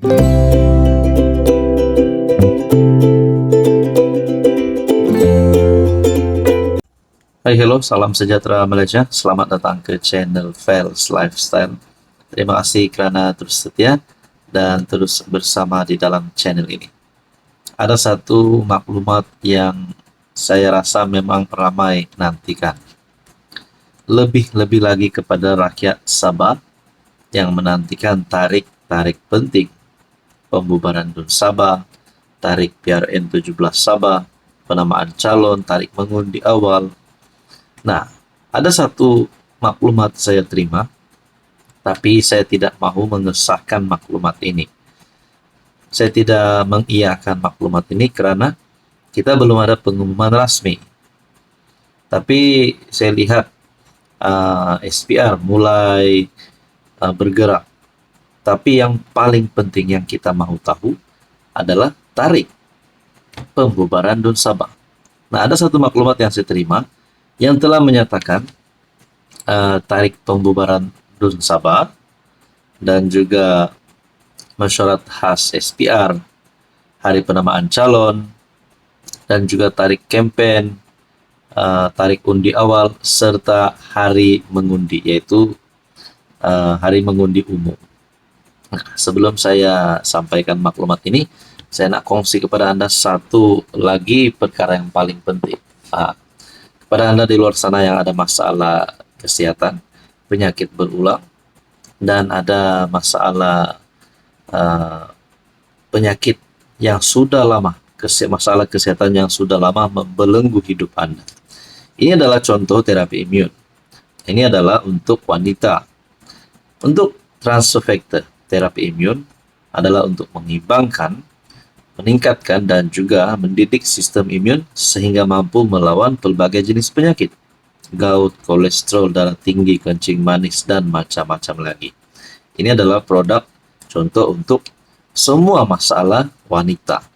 Hai, hello, salam sejahtera Malaysia. Selamat datang ke channel Fels Lifestyle. Terima kasih karena terus setia dan terus bersama di dalam channel ini. Ada satu maklumat yang saya rasa memang ramai nantikan. Lebih-lebih lagi kepada rakyat Sabah yang menantikan tarik-tarik penting. Pembubaran DUN Sabah, tarik PRN 17 Sabah, penamaan calon, tarik mengundi awal. Nah, ada satu maklumat saya terima, tapi saya tidak mau mengesahkan maklumat ini. Saya tidak mengiyakan maklumat ini karena kita belum ada pengumuman rasmi. Tapi saya lihat SPR mulai bergerak. Tapi yang paling penting yang kita mau tahu adalah tarik pembubaran DUN Sabah. Nah, ada satu maklumat yang saya terima yang telah menyatakan tarik pembubaran DUN Sabah dan juga mesyuarat khas SPR, hari penamaan calon, dan juga tarik kempen, tarik undi awal, serta hari mengundi, yaitu hari mengundi umum. Nah, sebelum saya sampaikan maklumat ini, saya nak kongsi kepada Anda satu lagi perkara yang paling penting. Kepada Anda di luar sana yang ada masalah kesehatan, penyakit berulang, dan ada masalah penyakit yang sudah lama, masalah kesehatan yang sudah lama membelenggu hidup Anda. Ini adalah contoh terapi imun. Ini adalah untuk wanita. Untuk transfer factor terapi imun adalah untuk mengimbangkan, meningkatkan, dan juga mendidik sistem imun sehingga mampu melawan pelbagai jenis penyakit. Gout, kolesterol darah tinggi, kencing manis, dan macam-macam lagi. Ini adalah produk contoh untuk semua masalah wanita.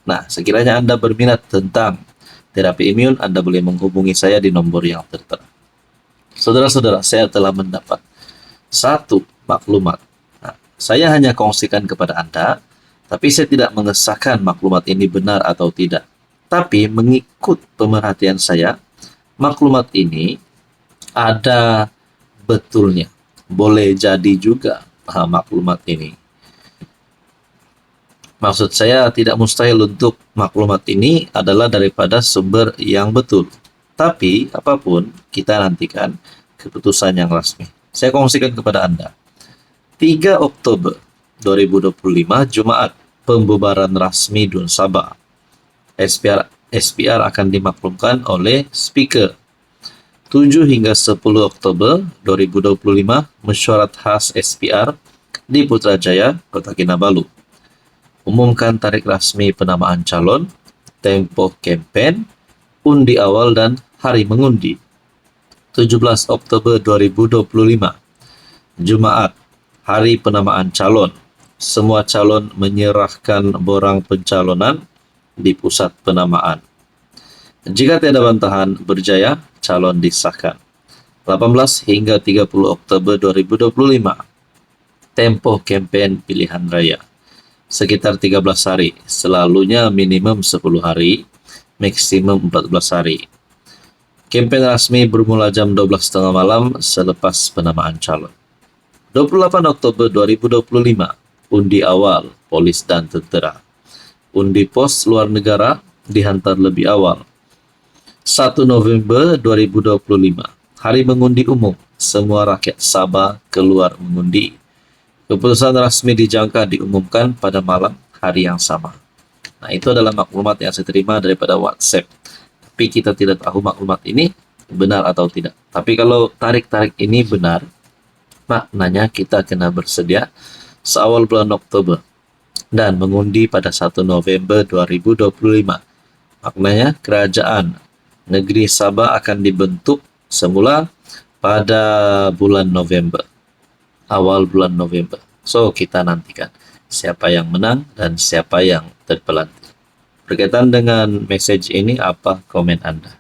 Nah, sekiranya Anda berminat tentang terapi imun, Anda boleh menghubungi saya di nomor yang tertera. Saudara-saudara, saya telah mendapat satu maklumat. Nah, saya hanya kongsikan kepada Anda, tapi saya tidak mengesahkan maklumat ini benar atau tidak. Tapi mengikut pemerhatian saya, maklumat ini ada betulnya. Boleh jadi juga maklumat ini. Maksud saya tidak mustahil untuk maklumat ini adalah daripada sumber yang betul. Tapi apapun, kita nantikan keputusan yang resmi. Saya kongsikan kepada Anda. 3 Oktober 2025 Jumaat, pembubaran rasmi DUN Sabah. SPR akan dimaklumkan oleh Speaker. 7 hingga 10 Oktober 2025 mesyuarat khas SPR di Putrajaya, Kota Kinabalu. Umumkan tarik rasmi penamaan calon, tempo kempen, undi awal, dan hari mengundi. 17 Oktober 2025 Jumaat, hari penamaan calon. Semua calon menyerahkan borang pencalonan di pusat penamaan. Jika tiada bantahan berjaya, calon disahkan. 18 hingga 30 Oktober 2025 tempo kempen pilihan raya. Sekitar 13 hari, selalunya minimum 10 hari, maksimum 14 hari. Kempen resmi bermula jam 12.30 malam selepas penamaan calon. 28 Oktober 2025 undi awal, polis dan tentera. Undi pos luar negara dihantar lebih awal. 1 November 2025, hari mengundi umum. Semua rakyat Sabah keluar mengundi. Keputusan resmi dijangka diumumkan pada malam hari yang sama. Nah, itu adalah maklumat yang saya terima daripada WhatsApp. Tapi kita tidak tahu maklumat ini benar atau tidak. Tapi kalau tarik-tarik ini benar, maknanya kita kena bersedia seawal bulan Oktober dan mengundi pada 1 November 2025. Maknanya kerajaan negeri Sabah akan dibentuk semula pada bulan November, awal bulan November. So, kita nantikan siapa yang menang dan siapa yang terpelantik. Berkaitan dengan message ini, apa komen Anda?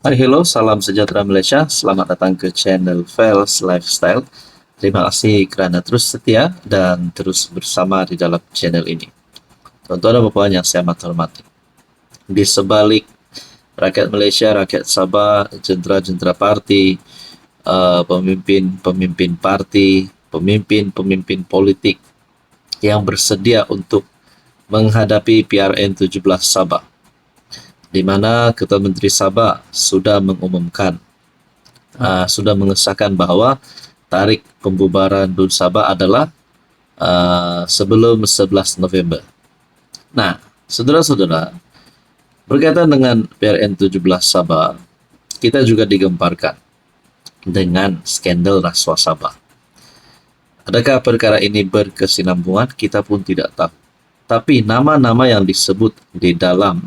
Hai, hello, salam sejahtera Malaysia. Selamat datang ke channel Fels Lifestyle. Terima kasih kerana terus setia dan terus bersama di dalam channel ini. Tuan-tuan dan puan yang saya amat hormati, di sebalik rakyat Malaysia, rakyat Sabah, jentera-jentera parti, pemimpin-pemimpin parti, pemimpin-pemimpin politik yang bersedia untuk menghadapi PRN 17 Sabah, di mana Ketua Menteri Sabah sudah mengumumkan, sudah mengesahkan bahawa tarikh pembubaran DUN Sabah adalah sebelum 11 November. Nah, saudara-saudara, berkaitan dengan PRN 17 Sabah, kita juga digemparkan dengan skandal rasuah Sabah. Adakah perkara ini berkesinambungan? Kita pun tidak tahu. Tapi nama-nama yang disebut di dalam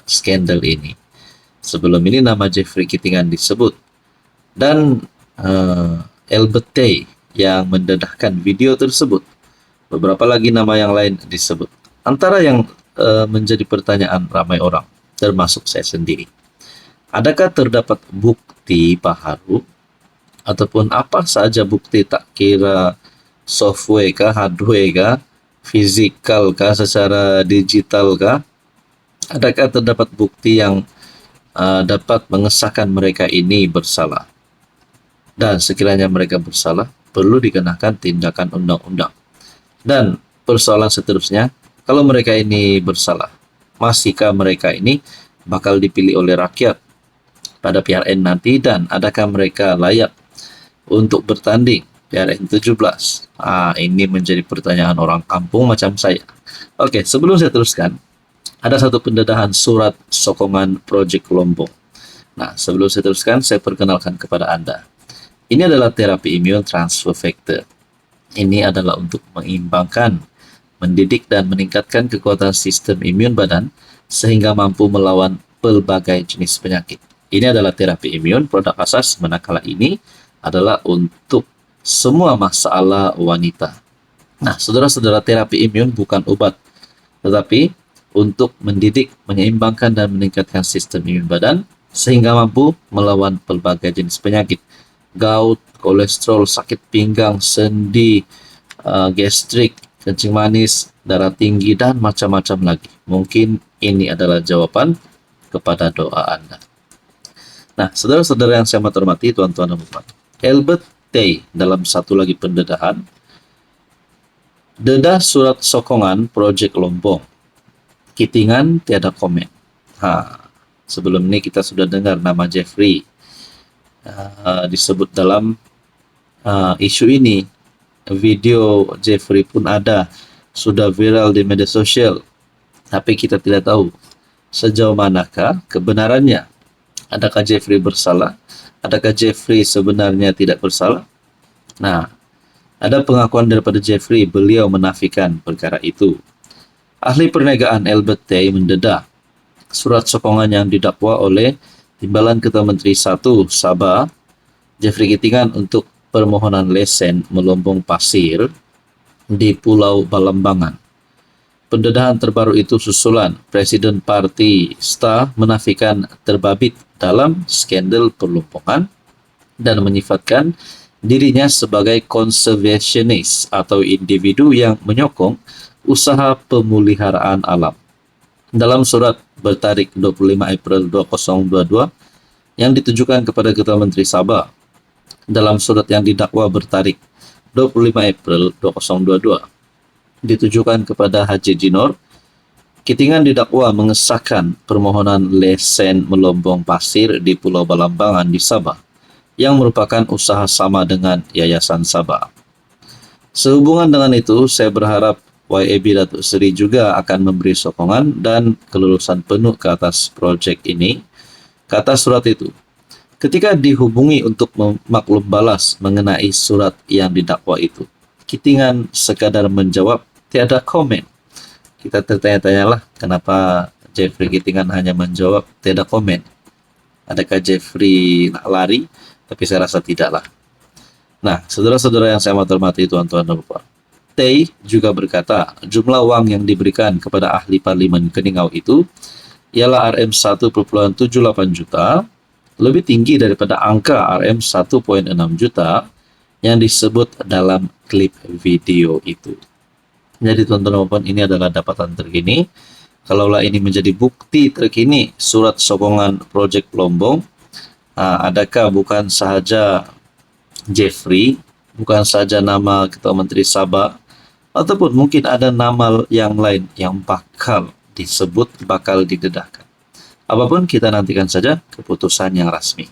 skandal ini, sebelum ini nama Jeffrey Kitingan disebut, dan Albert Tay yang mendedahkan video tersebut. Beberapa lagi nama yang lain disebut. Antara yang menjadi pertanyaan ramai orang, termasuk saya sendiri, adakah terdapat bukti Pak Haru, ataupun apa saja bukti, tak kira software kah, hardware kah, fizikal kah, secara digital kah? Adakah terdapat bukti yang dapat mengesahkan mereka ini bersalah? Dan sekiranya mereka bersalah, perlu dikenakan tindakan undang-undang. Dan persoalan seterusnya, kalau mereka ini bersalah, masihkah mereka ini bakal dipilih oleh rakyat pada PRN nanti, dan adakah mereka layak untuk bertanding PRN 17? Ini menjadi pertanyaan orang kampung macam saya. Oke, sebelum saya teruskan, ada satu pendedahan surat sokongan Projek Lombok. Nah, sebelum saya teruskan, saya perkenalkan kepada Anda. Ini adalah terapi imun transfer factor. Ini adalah untuk mengimbangkan, mendidik dan meningkatkan kekuatan sistem imun badan sehingga mampu melawan pelbagai jenis penyakit. Ini adalah terapi imun, produk asas manakala ini adalah untuk semua masalah wanita. Nah, saudara-saudara, terapi imun bukan obat, tetapi untuk mendidik, menyeimbangkan dan meningkatkan sistem imun badan sehingga mampu melawan pelbagai jenis penyakit. Gout, kolesterol, sakit pinggang, sendi, gastrik, kencing manis, darah tinggi, dan macam-macam lagi. Mungkin ini adalah jawaban kepada doa Anda. Nah, saudara-saudara yang saya hormati, tuan-tuan dan puan, Albert Tay dalam satu lagi pendedahan, dedah surat sokongan Projek Lombok, Kitingan tiada komen. Sebelum ini kita sudah dengar nama Jeffrey disebut dalam isu ini. Video Jeffrey pun ada, sudah viral di media sosial, tapi kita tidak tahu sejauh manakah kebenarannya. Adakah Jeffrey bersalah? Adakah Jeffrey sebenarnya tidak bersalah? Nah, ada pengakuan daripada Jeffrey, beliau menafikan perkara itu. Ahli perniagaan Albert Tay mendedah surat sokongan yang didakwa oleh Timbalan Ketua Menteri 1 Sabah, Jeffrey Kitingan, untuk permohonan lesen melombong pasir di Pulau Balambangan. Pendedahan terbaru itu susulan Presiden Parti STA menafikan terbabit dalam skandal perlompongan dan menyifatkan dirinya sebagai konservasionis atau individu yang menyokong usaha pemeliharaan alam. Dalam surat bertarikh 25 April 2022 yang ditujukan kepada Ketua Menteri Sabah, dalam surat yang didakwa bertarikh 25 April 2022 ditujukan kepada Haji Jinor, Kitingan didakwa mengesahkan permohonan lesen melombong pasir di Pulau Balambangan di Sabah yang merupakan usaha sama dengan Yayasan Sabah. Sehubungan dengan itu, saya berharap YAB Datuk Seri juga akan memberi sokongan dan kelulusan penuh ke atas projek ini. Kata surat itu, ketika dihubungi untuk memaklum balas mengenai surat yang didakwa itu, Kitingan sekadar menjawab tiada komen. Kita tertanya-tanyalah kenapa Jeffrey Kitingan hanya menjawab tiada komen. Adakah Jeffrey nak lari? Tapi saya rasa tidaklah. Nah, saudara-saudara yang saya hormati, tuan-tuan dan puan, Tay juga berkata jumlah wang yang diberikan kepada ahli parlimen Keningau itu ialah RM1.78 juta, lebih tinggi daripada angka RM1.6 juta yang disebut dalam klip video itu. Jadi teman-teman, ini adalah dapatan terkini. Kalaulah ini menjadi bukti terkini surat sokongan Project Lombok, adakah bukan sahaja Jeffrey, bukan saja nama Ketua Menteri Sabah, ataupun mungkin ada nama yang lain yang bakal disebut, bakal didedahkan. Apapun, kita nantikan saja keputusan yang resmi.